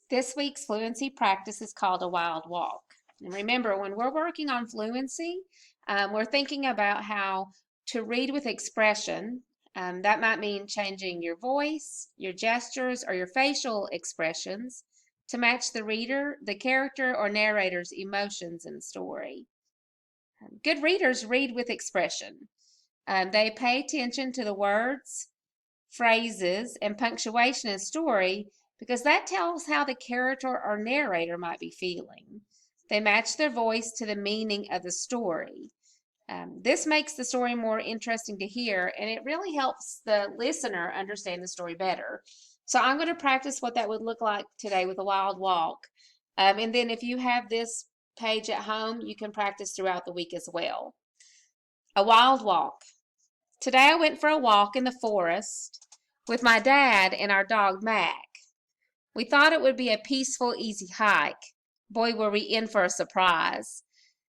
This week's fluency practice is called a wild walk. And remember, when we're working on fluency, we're thinking about how to read with expression. That might mean changing your voice, your gestures, or your facial expressions to match the reader, the character, or narrator's emotions in the story. Good readers read with expression. They pay attention to the words, phrases, and punctuation in story because that tells how the character or narrator might be feeling. They match their voice to the meaning of the story. This makes the story more interesting to hear, and it really helps the listener understand the story better. So I'm going to practice what that would look like today with a wild walk. And then if you have this page at home, you can practice throughout the week as well. A wild walk. Today I went for a walk in the forest with my dad and our dog Mac. We thought it would be a peaceful, easy hike. Boy, were we in for a surprise.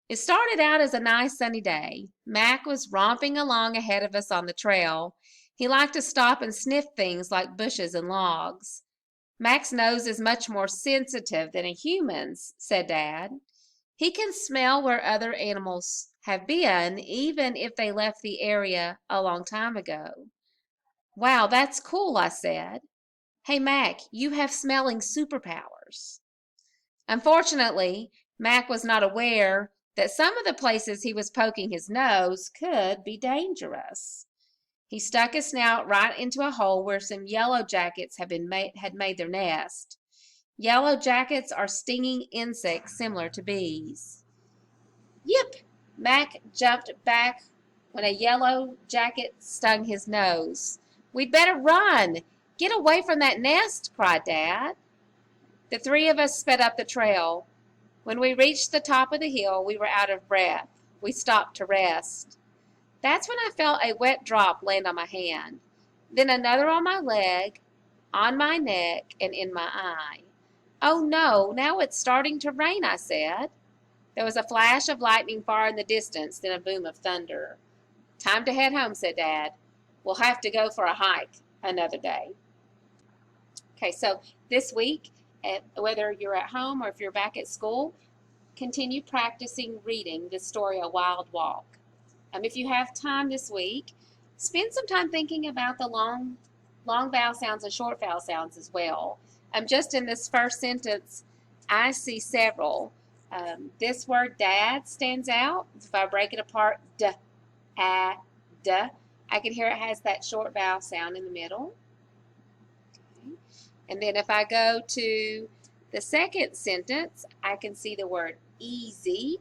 It started out as a nice sunny day. Mac was romping along ahead of us on the trail. He liked to stop and sniff things like bushes and logs. Mac's nose is much more sensitive than a human's, said Dad. He can smell where other animals have been, even if they left the area a long time ago. Wow, that's cool, I said. Hey, Mac, you have smelling superpowers. Unfortunately, Mac was not aware that some of the places he was poking his nose could be dangerous. He stuck his snout right into a hole where some yellow jackets had made their nest. Yellow jackets are stinging insects similar to bees. Yip! Mac jumped back when a yellow jacket stung his nose. We'd better run! Get away from that nest, cried Dad. The three of us sped up the trail. When we reached the top of the hill, we were out of breath. We stopped to rest. That's when I felt a wet drop land on my hand, then another on my leg, on my neck, and in my eye. Oh no, now it's starting to rain, I said. There was a flash of lightning far in the distance, then a boom of thunder. Time to head home, said Dad. We'll have to go for a hike another day. Okay, so this week, whether you're at home or if you're back at school, continue practicing reading the story A Wild Walk. If you have time this week, spend some time thinking about the long vowel sounds and short vowel sounds as well. Just in this first sentence, I see several. This word dad stands out. If I break it apart, d, a, d, I can hear it has that short vowel sound in the middle. Okay. And then if I go to the second sentence, I can see the word easy,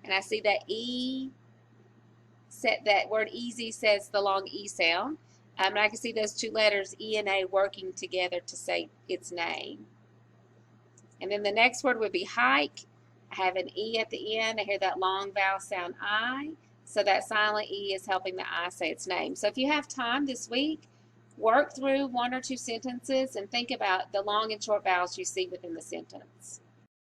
and I see that E, that word easy says the long E sound. And I can see those two letters, E and A, working together to say its name. And then the next word would be hike. I have an E at the end. I hear that long vowel sound I. So that silent E is helping the I say its name. So if you have time this week, work through one or two sentences and think about the long and short vowels you see within the sentence.